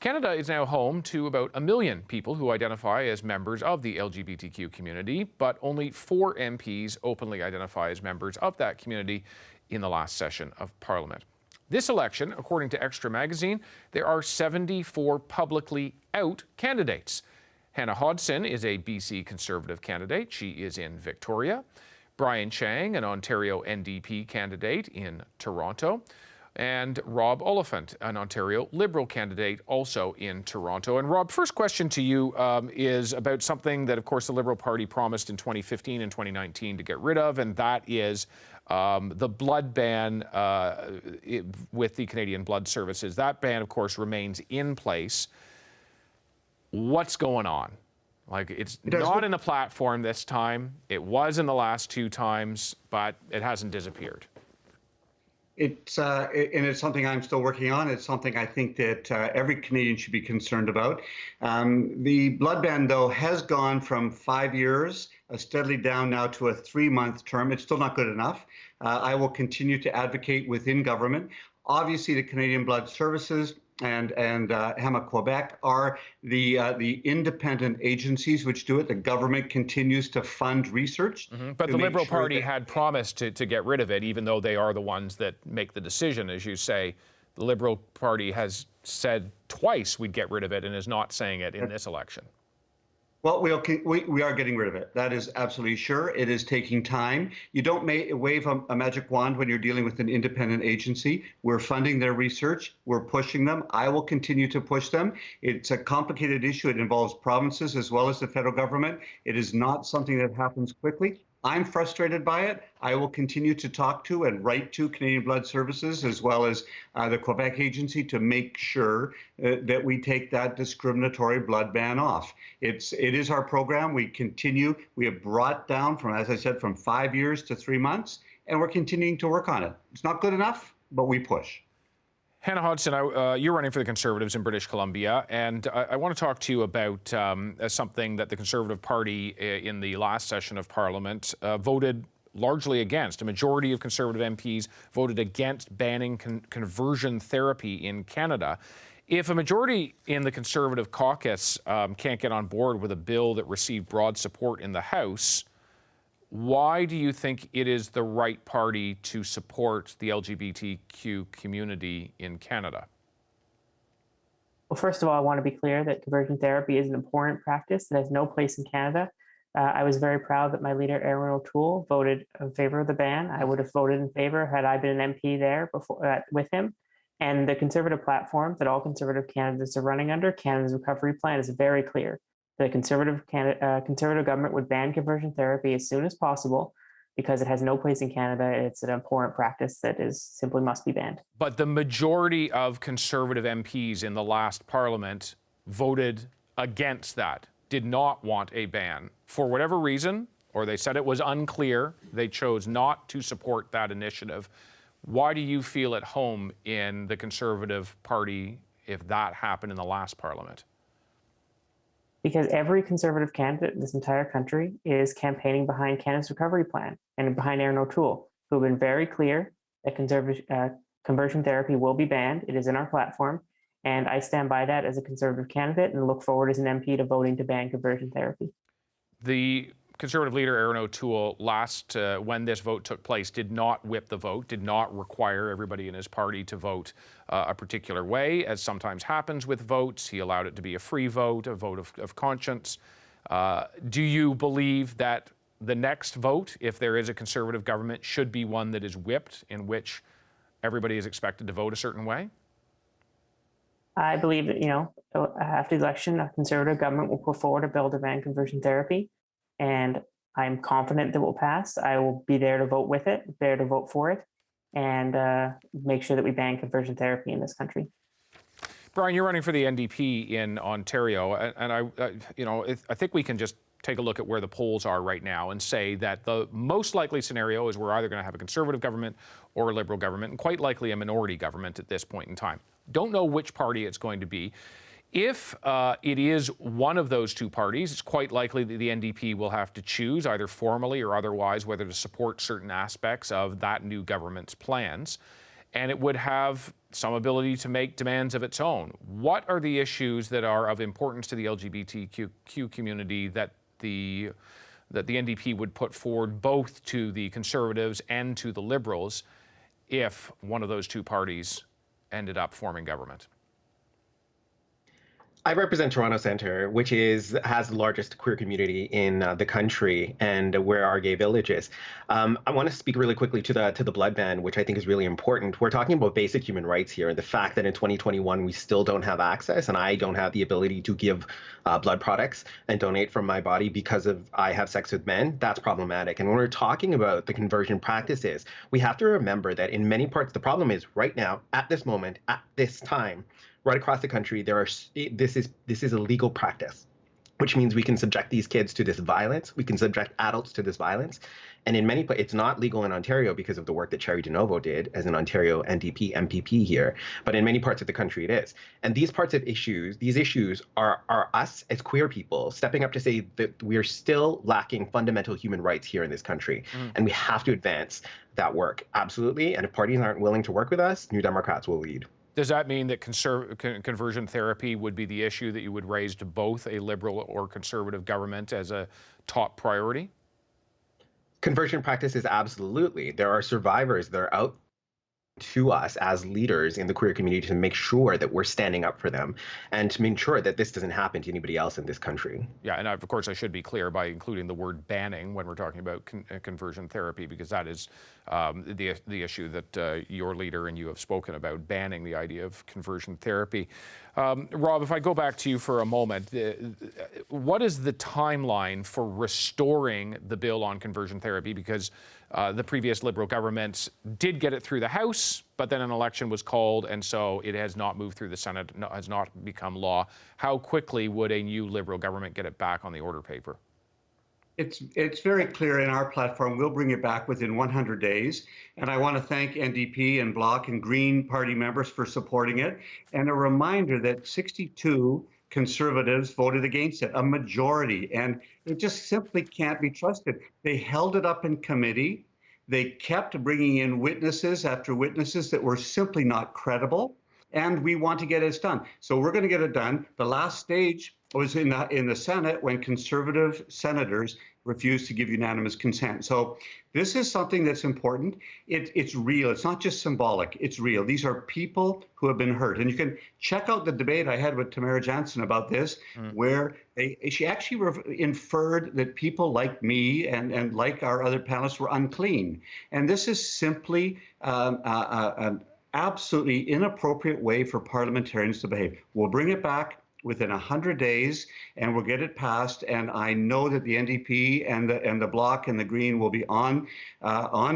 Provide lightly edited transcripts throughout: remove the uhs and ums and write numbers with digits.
Canada is now home to about 1 million people who identify as members of the LGBTQ community, but only 4 MPs openly identify as members of that community in the last session of Parliament. This election, according to Extra Magazine, there are 74 publicly out candidates. Hannah Hodson is a BC Conservative candidate. She is in Victoria. Brian Chang, an Ontario NDP candidate in Toronto. And Rob Oliphant, an Ontario Liberal candidate, also in Toronto. And Rob, first question to you is about something that, of course, the Liberal Party promised in 2015 and 2019 to get rid of, and that is the blood ban with the Canadian Blood Services. That ban, of course, remains in place. What's going on? Like, it's not in the platform this time. It was in the last 2 times, but it hasn't disappeared. It's something I'm still working on. It's something I think that every Canadian should be concerned about. The blood ban, though, has gone from 5 years steadily down now to a 3-month term. It's still not good enough. I will continue to advocate within government. Obviously, the Canadian Blood Services and HEMA Quebec are the independent agencies which do it. The government continues to fund research. But the Liberal Party had promised to get rid of it, even though they are the ones that make the decision. As you say, the Liberal Party has said twice we'd get rid of it and is not saying it in this election. Well, we are getting rid of it. That is absolutely sure. It is taking time. You don't wave a magic wand when you're dealing with an independent agency. We're funding their research. We're pushing them. I will continue to push them. It's a complicated issue. It involves provinces as well as the federal government. It is not something that happens quickly. I'm frustrated by it. I will continue to talk to and write to Canadian Blood Services as well as the Quebec agency to make sure that we take that discriminatory blood ban off. It is our program. We continue. We have brought down from, as I said, from 5 years to 3 months, and we're continuing to work on it. It's not good enough, but we push. Hannah Hodson, you're running for the Conservatives in British Columbia, and I want to talk to you about something that the Conservative Party in the last session of Parliament voted largely against. A majority of Conservative MPs voted against banning conversion therapy in Canada. If a majority in the Conservative caucus can't get on board with a bill that received broad support in the House, why do you think it is the right party to support the LGBTQ community in Canada? Well, first of all, I want to be clear that conversion therapy is an important practice that has no place in Canada. I was very proud that my leader, Erin O'Toole, voted in favor of the ban. I would have voted in favor had I been an MP there before with him. And the Conservative platform that all Conservative candidates are running under, Canada's Recovery Plan, is very clear. The Conservative government would ban conversion therapy as soon as possible because it has no place in Canada. It's an abhorrent practice that simply must be banned. But the majority of Conservative MPs in the last Parliament voted against that, did not want a ban. For whatever reason, or they said it was unclear, they chose not to support that initiative. Why do you feel at home in the Conservative Party if that happened in the last Parliament? Because every Conservative candidate in this entire country is campaigning behind Canada's Recovery Plan and behind Erin O'Toole, who have been very clear that conversion therapy will be banned. It is in our platform, and I stand by that as a Conservative candidate and look forward as an MP to voting to ban conversion therapy. The Conservative leader, Erin O'Toole, when this vote took place, did not whip the vote, did not require everybody in his party to vote a particular way, as sometimes happens with votes. He allowed it to be a free vote, a vote of conscience. Do you believe that the next vote, if there is a Conservative government, should be one that is whipped, in which everybody is expected to vote a certain way? I believe that, after the election, a Conservative government will put forward a bill to ban conversion therapy. And I'm confident that will pass. I will be there to vote with it, there to vote for it, and make sure that we ban conversion therapy in this country. Brian, you're running for the NDP in Ontario, and I think we can just take a look at where the polls are right now and say that the most likely scenario is we're either going to have a Conservative government or a Liberal government, and quite likely a minority government at this point in time. Don't know which party it's going to be. If it is one of those two parties, it's quite likely that the NDP will have to choose, either formally or otherwise, whether to support certain aspects of that new government's plans. And it would have some ability to make demands of its own. What are the issues that are of importance to the LGBTQ community that the NDP would put forward both to the Conservatives and to the Liberals if one of those two parties ended up forming government? I represent Toronto Centre, which has the largest queer community in the country, and where our gay village is. I want to speak really quickly to the blood ban, which I think is really important. We're talking about basic human rights here. The fact that in 2021 we still don't have access, and I don't have the ability to give blood products and donate from my body because I have sex with men, that's problematic. And when we're talking about the conversion practices, we have to remember that in many parts, the problem is right now, at this moment, at this time, right across the country, this is a legal practice, which means we can subject these kids to this violence. We can subject adults to this violence. And in many places, it's not legal in Ontario because of the work that Cherry DeNovo did as an Ontario NDP MPP here. But in many parts of the country, it is. And these issues are us as queer people stepping up to say that we are still lacking fundamental human rights here in this country. And we have to advance that work. Absolutely. And if parties aren't willing to work with us, New Democrats will lead. Does that mean that conversion therapy would be the issue that you would raise to both a Liberal or Conservative government as a top priority? Conversion practices, absolutely. There are survivors that are out to us as leaders in the queer community to make sure that we're standing up for them and to make sure that this doesn't happen to anybody else in this country. Yeah, and of course I should be clear by including the word banning when we're talking about conversion therapy, because that is the issue that your leader and you have spoken about, banning the idea of conversion therapy. Rob, if I go back to you for a moment, what is the timeline for restoring the bill on conversion therapy? Because the previous Liberal government did get it through the House, but then an election was called, and so it has not moved through the Senate, has not become law. How quickly would a new Liberal government get it back on the order paper? It's very clear in our platform. We'll bring it back within 100 days. And I want to thank NDP and Bloc and Green Party members for supporting it. And a reminder that 62 Conservatives voted against it, a majority, and it just simply can't be trusted. They held it up in committee. They kept bringing in witnesses after witnesses that were simply not credible, and we want to get it done. So we're going to get it done. The last stage was in the Senate when Conservative senators refused to give unanimous consent. So this is something that's important. It's real. It's not just symbolic. It's real. These are people who have been hurt. And you can check out the debate I had with Tamara Jansen about this, where she actually inferred that people like me and like our other panelists were unclean. And this is simply an absolutely inappropriate way for parliamentarians to behave. We'll bring it back within 100 days, and we'll get it passed. And I know that the NDP and the Bloc and the Green will be on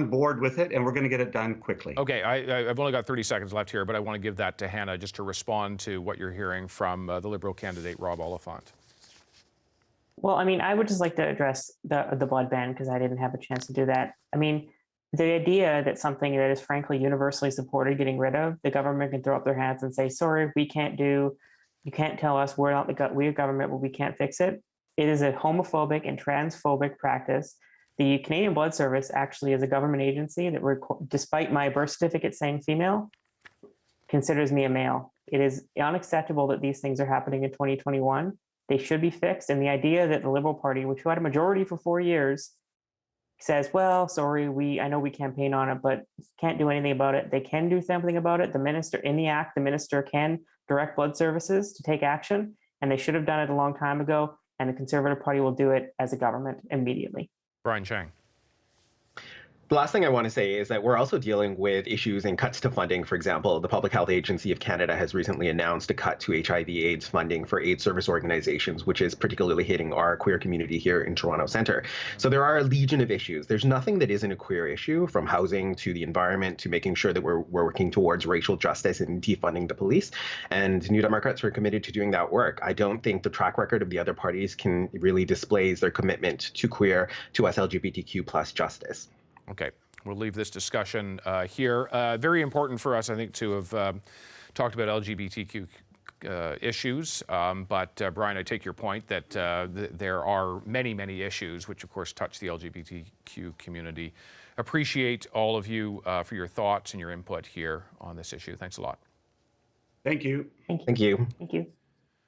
board with it, and we're going to get it done quickly. Okay, I've only got 30 seconds left here, but I want to give that to Hannah just to respond to what you're hearing from the Liberal candidate, Rob Oliphant. Well, I mean, I would just like to address the blood ban because I didn't have a chance to do that. I mean, the idea that something that is frankly universally supported getting rid of, the government can throw up their hands and say, sorry, you can't tell us we're not we're government, but we can't fix it. It is a homophobic and transphobic practice. The Canadian Blood Service actually is a government agency that, despite my birth certificate saying female, considers me a male. It is unacceptable that these things are happening in 2021. They should be fixed. And the idea that the Liberal Party, which had a majority for 4 years, says, well, sorry, I know we campaign on it, but can't do anything about it. They can do something about it. The minister, in the act, the minister can direct blood services to take action, and they should have done it a long time ago, and the Conservative Party will do it as a government immediately. Brian Chang. The last thing I want to say is that we're also dealing with issues and cuts to funding. For example, the Public Health Agency of Canada has recently announced a cut to HIV/AIDS funding for AIDS service organizations, which is particularly hitting our queer community here in Toronto Centre. So there are a legion of issues. There's nothing that isn't a queer issue, from housing to the environment to making sure that we're working towards racial justice and defunding the police. And New Democrats are committed to doing that work. I don't think the track record of the other parties can really displays their commitment to queer, to us LGBTQ plus justice. Okay, we'll leave this discussion here. Very important for us, I think, to have talked about LGBTQ issues. But Brian, I take your point that there are many, many issues which, of course, touch the LGBTQ community. Appreciate all of you for your thoughts and your input here on this issue. Thanks a lot. Thank you. Thank you. Thank you. Thank you.